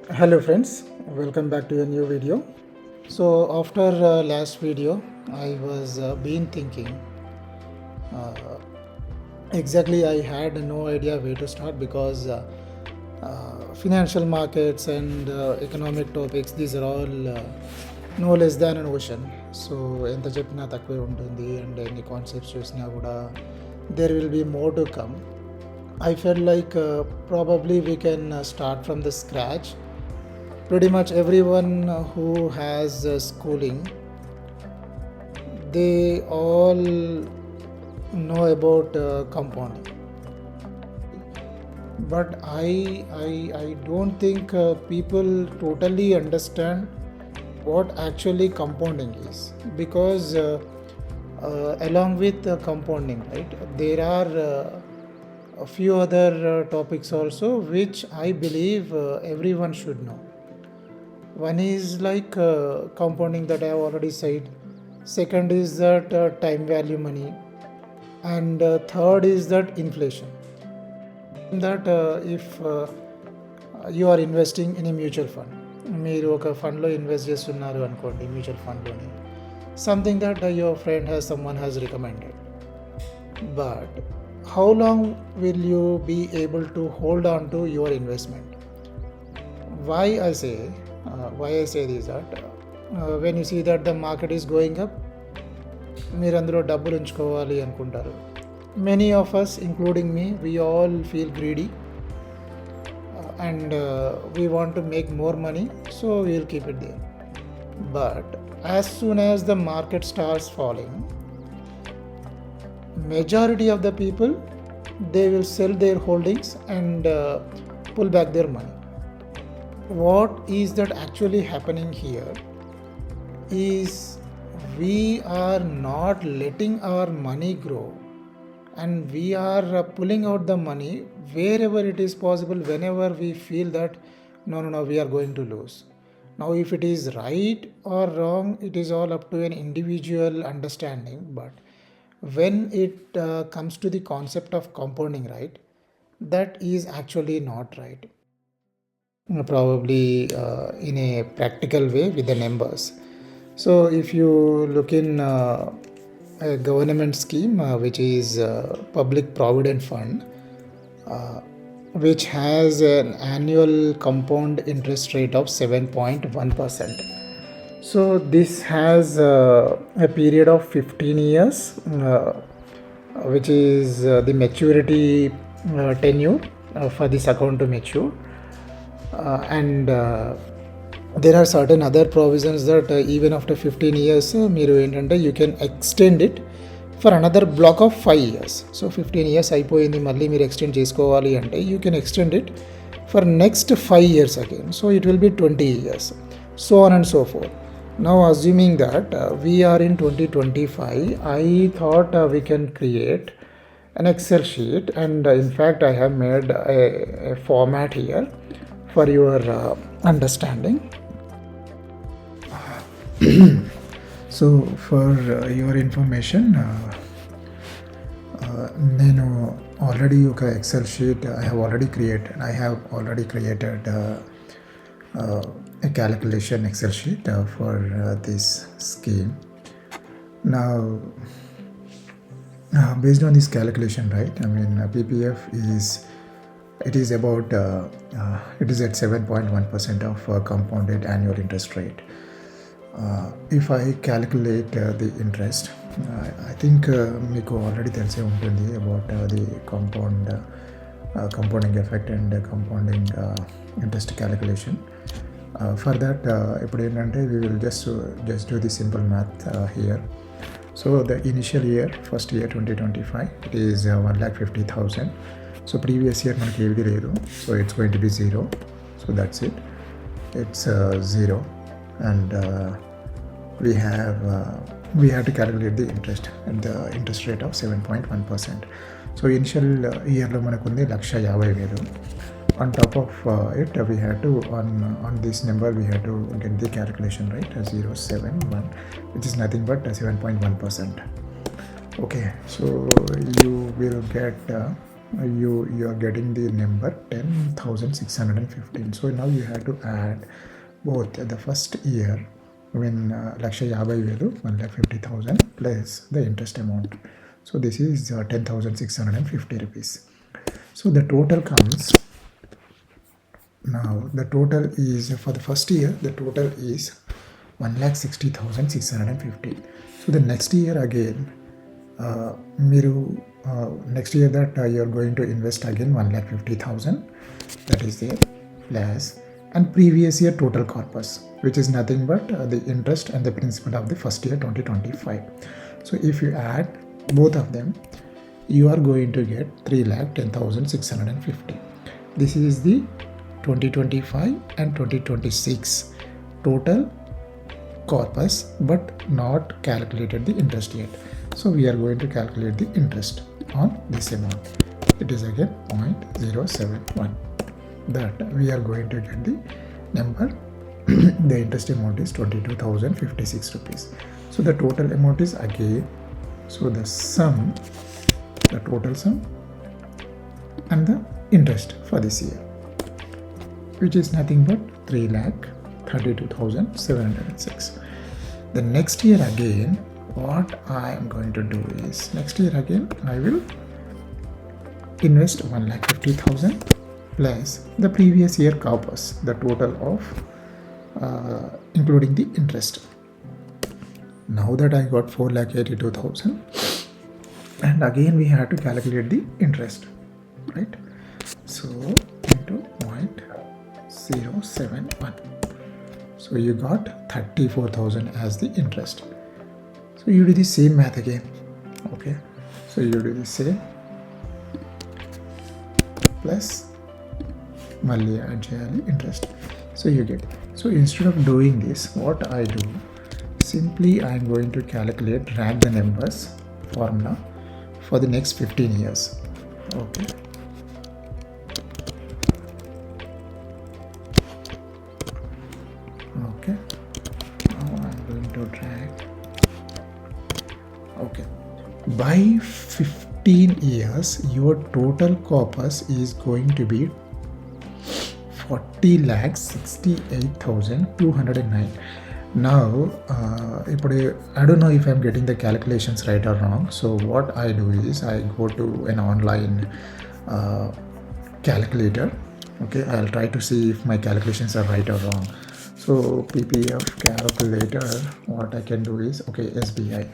Hello friends, welcome back to a new video. So after last video, I was been thinking. Exactly, I had no idea where to start because financial markets and economic topics, these are all no less than an ocean. So ఎంత చెప్పినా తక్కువే ఉంటుంది and ఎన్ని concepts చూసినా కూడా there will be more to come. I felt like probably we can start from the scratch. Pretty much everyone who has schooling, they all know about compounding, but I don't think people totally understand what actually compounding is, because along with compounding, right, there are a few other topics also which I believe everyone should know. One is like compounding that I have already said. Second is that time value money, and third is that inflation. That if you are investing in a mutual fund, మీరు ఒక ఫండ్లో invest చేస్తున్నారు అనుకోండి, mutual ఫండ్లోని something that your friend has someone has recommended, but how long will you be able to hold on to your investment? Why I say this, that when you see that the market is going up, మీరు అందులో డబ్బులు ఉంచుకోవాలి అనుకుంటారు. Many of us, including me, we all feel greedy, and we want to make more money, so we'll keep it there. But as soon as the market starts falling, majority of the people, they will sell their holdings and pull back their money. What is that actually happening here is we are not letting our money grow, and we are pulling out the money wherever it is possible, whenever we feel that no, we are going to lose. Now if it is right or wrong, it is all up to an individual understanding, but when it comes to the concept of compounding, right, that is actually not right. Probably in a practical way with the numbers. So if you look in a government scheme which is public provident fund, which has an annual compound interest rate of 7.1%. So this has a period of 15 years, which is the maturity tenure for this account to mature. And there are certain other provisions that even after 15 years మీరు ఏంటంటే you can extend it for another block of 5 years. So 15 years అయిపోయింది, మళ్ళీ మీరు extend చేసుకోవాలి అంటే you can extend it for next 5 years again. So it will be 20 years, so on and so forth. Now assuming that we are in 2025, I thought we can create an Excel sheet, and in fact I have made a format here for your understanding. So for your information, నేను already ఒక Excel sheet I have already created a calculation Excel sheet for this scheme. Now based on this calculation, right, I mean PPF is about it is at 7.1% of compounded annual interest rate. If I calculate the interest, I think మీకు already తెలిసే ఉంటుంది about the compounding effect and compounding interest calculation. For that, ఇప్పుడు ఏంటంటే we will just do the simple math here. So the initial year, first year 2025, it is 1,50,000. So previous year మనకి ఏది లేదు, so it's going to be 0. So that's it, it's 0. And we have to calculate the interest, and the interest rate of 7.1%. So initial year లో మనకు ఉంది 1,50,000. On top of it, we had to on this number we had to get the calculation, right, 0.71, which is nothing but 7.1%. Okay, so you will get you are getting the number 10,615. So now you have to add both the first year when Laksha 1,50,000 plus the interest amount. So this is 10,650 rupees. So the total comes, now the total is for the first year, the total is 1,60,650. So the next year again, next year that you are going to invest again 1,50,000, that is there, plus, and previous year total corpus, which is nothing but the interest and the principal of the first year 2025. So if you add both of them, you are going to get 3,10,650. This is the 2025 and 2026 total corpus, but not calculated the interest yet. So we are going to calculate the interest on this amount. It is again 0.071. That we are going to get the number. The interest amount is 22,056 rupees. So the total amount is again, so the sum, the total sum and the interest for this year, which is nothing but 3,32,706. The next year again, what I am going to do is, next year again I will invest 1,50,000 plus the previous year corpus, the total of including the interest. Now that I got 4,82,000, and again we have to calculate the interest, right? So into 0.071. So you got 34,000 as the interest. So you do the same math again. Okay. So you do the same plus Malli add cheyali interest. So you get. So instead of doing this, what I do, simply I am going to calculate, drag the numbers formula for the next 15 years. Okay. Okay. Now I'm going to drag. Okay. By 15 years, your total corpus is going to be 40,68,209. Now, I don't know if I'm getting the calculations right or wrong. So what I do is I go to an online calculator. Okay, I'll try to see if my calculations are right or wrong. So PPF calculator, what I can do is, okay, SBI.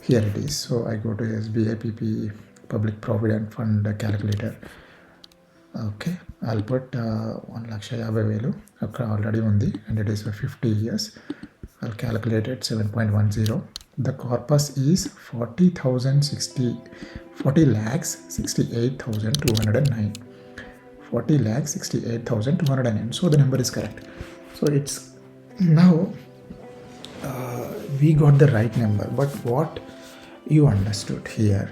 Here it is. So I go to SBI PP Public Provident Fund calculator. Okay, I'll put 1,50,000 already undi, and it is for 50 years. I'll calculate it 7.10. The corpus is 40,68,209. 40,68,209. So the number is correct. So it's now we got the right number. But what you understood here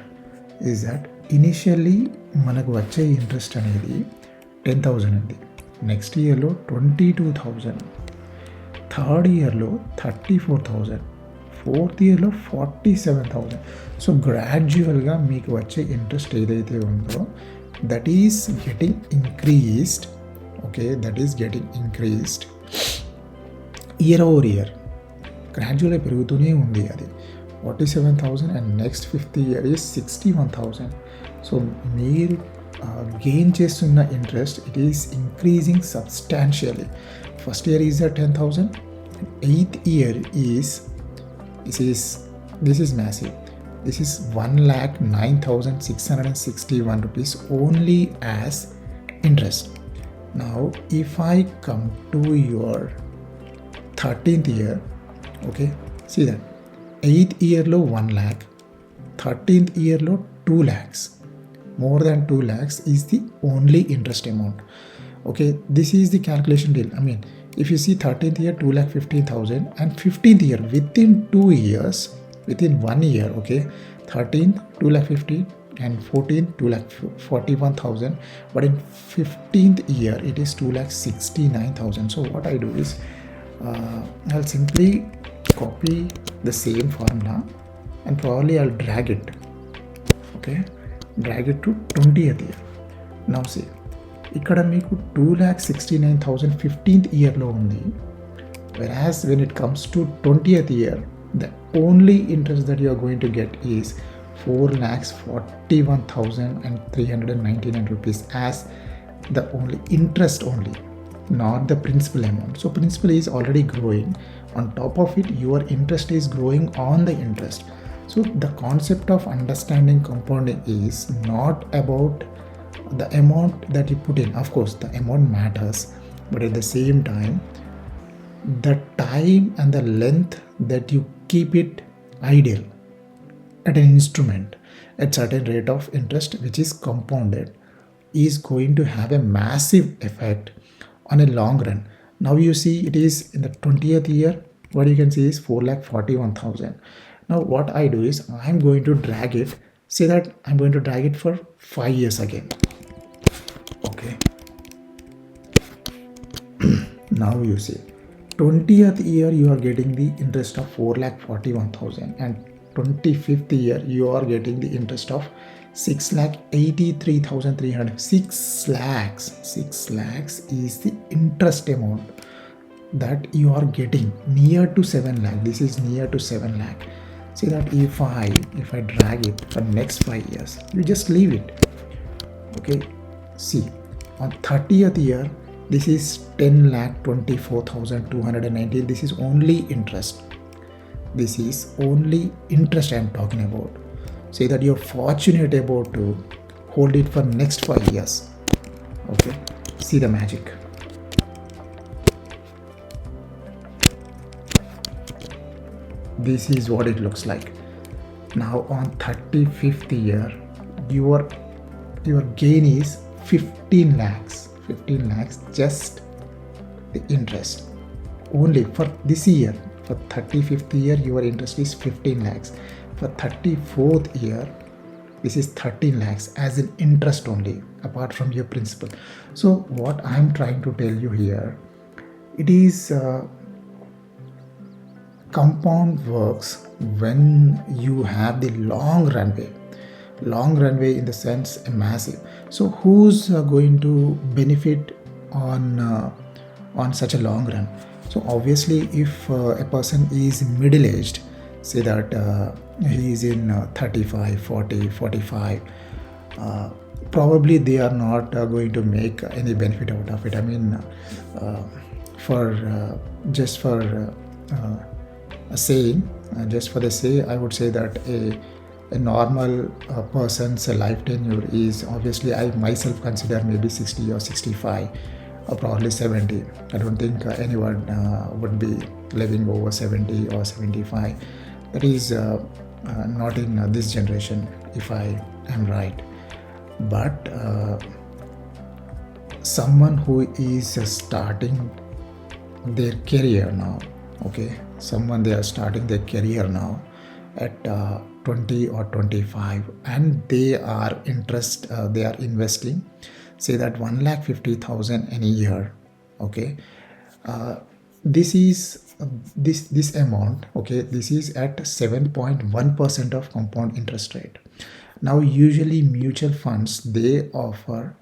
is that initially మనకు వచ్చే interest అనేది 10,000 ఉంది, next ఇయర్లో 22,000, third ఇయర్లో 34,000, fourth ఇయర్లో 47,000. So గ్రాడ్యువల్గా మీకు వచ్చే ఇంట్రెస్ట్ ఏదైతే ఉందో that is getting increased. Okay, that is getting increased year over year. గ్రాడ్యువల్గా పెరుగుతూనే ఉంది అది 47,000 and next fifth year is 61,000. So మీరు గెయిన్ చేస్తున్న interest it is increasing substantially. First year is 10,000, eighth year is this is massive. This is 1,09,661 rupees only as interest. Now if I come to your 13th year, okay, see that 8th year lo 1 lakh, 13th year lo 2 lakhs, more than 2 lakhs is the only interest amount. Okay, this is the calculation deal. I mean, if you see 13th year 2,15,000 and 15th year within 2 years, within 1 year, okay, 13th 2,15,000 and 14th 2,41,000, but in 15th year it is 2,69,000. So what I do is I'll simply copy the same formula and probably I'll drag it. Okay, drag it to 20th year. Now see ఇక్కడ మీకు 2,69,000 15th ఇయర్లో ఉంది. Whereas when it comes to 20th year, the only interest that you are going to get is 4,41,399 rupees as the only interest only, not the principal amount. So principal is already growing. On top of it, your interest is growing on the interest. So the concept of understanding compounding is not about the amount that you put in. Of course, the amount matters, but at the same time, the time and the length that you keep it idle at an instrument at certain rate of interest which is compounded is going to have a massive effect on a long run. Now you see it is in the 20th year, what you can see is 4,41,000. Now what I do is I'm going to drag it, say that I'm going to drag it for 5 years again. Okay. Now you see 20th year you are getting the interest of 4,41,000 and 25th year you are getting the interest of 6,83,300. 6 lakhs is the interest amount that you are getting, near to 7 lakh. This is near to 7 lakh. See that if I drag it for next 5 years, you just leave it. Okay, see on 30th year this is 10,24,290. This is only interest. This is only interest I am talking about. Say that you're fortunate about to hold it for next 5 years. Okay, see the magic. This is what it looks like. Now on 35th year, your gain is 15 lakhs. 15 lakhs just the interest only for this year. For 35th year your interest is 15 lakhs. For 34th year this is 13 lakhs as an interest only, apart from your principal. So what I am trying to tell you here, it is compound works when you have the long runway in the sense a massive. So who's going to benefit on such a long run? So obviously if a person is middle aged, say that he is in 35, 40, 45, probably they are not going to make any benefit out of it. I mean, just for the say, I would say that a normal person's life tenure is, obviously I myself consider maybe 60 or 65 or probably 70. I don't think anyone would be living over 70 or 75. That is not in this generation, if I am right. But someone who is starting their career now, okay, they are starting their career now at 20 or 25, and they are investing, say that 1,50,000 in a year. Okay, this amount, okay, this is at 7.1% of compound interest rate. Now usually mutual funds, they offer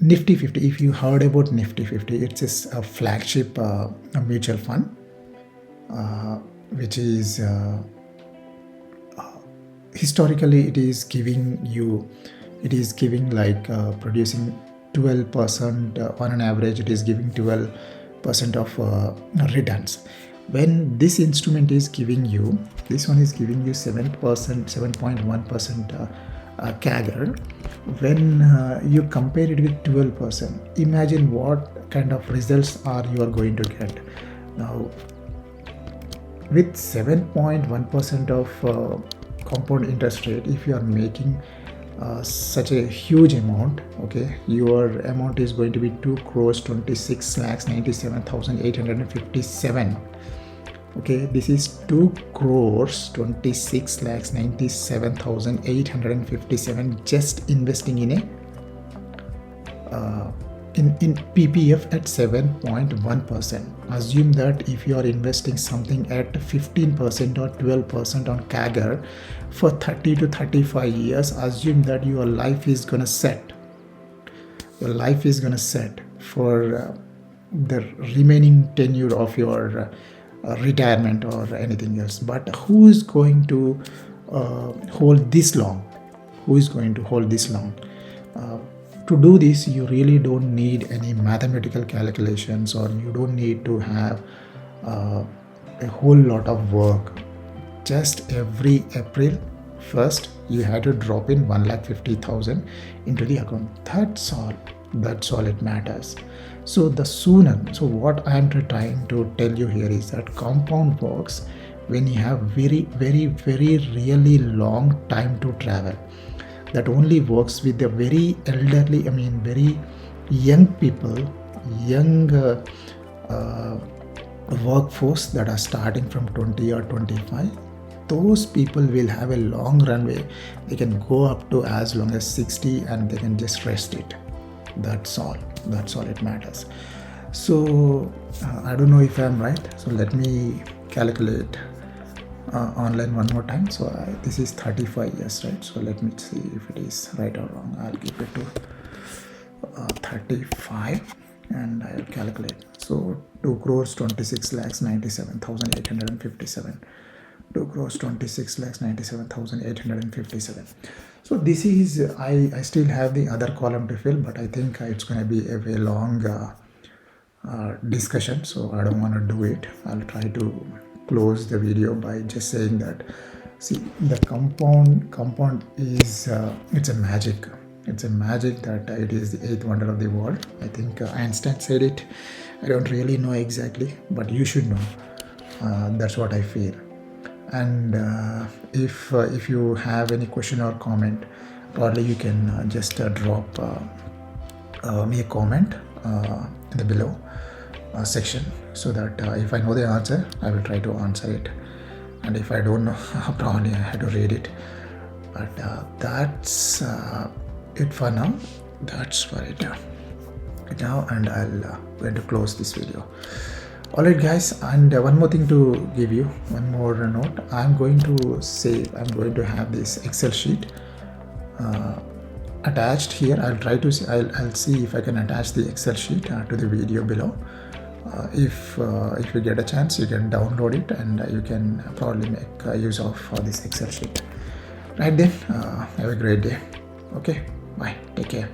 Nifty 50. If you heard about Nifty 50, it's a flagship mutual fund, which is historically it is giving like producing 12% on an average. It is giving 12% of returns. When this instrument is giving you, this one is giving you 7.1% CAGR. When you compare it with 12%, imagine what kind of results you are going to get. Now with 7.1% of compound interest rate, if you are making such a huge amount, okay, your amount is going to be 2,96,97,857. Okay, this is 2,26,97,857 just investing in a in ppf at 7.1%. Assume that if you are investing something at 15% or 12% on CAGR for 30 to 35 years, assume that your life is gonna set. Your life is gonna set for the remaining tenure of your retirement or anything else. But who is going to hold this long? Who is going to hold this long? To do this, you really don't need any mathematical calculations, or you don't need to have a whole lot of work. Just every April 1st, you had to drop in 1,50,000 into the account. That's all it matters. So the sooner, so what I am trying to tell you here is that compound works when you have very really long time to travel. That only works with the very elderly, very young people, young workforce that are starting from 20 or 25. Those people will have a long runway. They can go up to as long as 60 and they can just rest it. That's all it matters. So I don't know if I'm right. So let me calculate online one more time. So this is 35 years, right? So let me see if it is right or wrong. I'll keep it to 35 and I'll calculate. So 2 crores 26 lakhs 97,857. 2 crores 26 lakhs 97,857. So this is, I still have the other column to fill, but I think it's going to be a very long discussion, so I don't want to do it. I'll try to close the video by just saying that, see, the compound is it's a magic. It's a magic that it is the eighth wonder of the world. I think Einstein said it. I don't really know exactly, but you should know. That's what I feel. And if you have any question or comment, probably you can just drop me a comment in the below section, so that if I know the answer, I will try to answer it, and if I don't know, probably I have to read it. But that's it for now. That's for it now, and I'll going to close this video. Alright guys, and one more thing to give you, one more note. I'm going to have this Excel sheet attached here. I'll try to see, I'll see if I can attach the Excel sheet to the video below. If you get a chance, you can download it and you can probably make use of this Excel sheet. Right then, have a great day. Okay, bye, take care.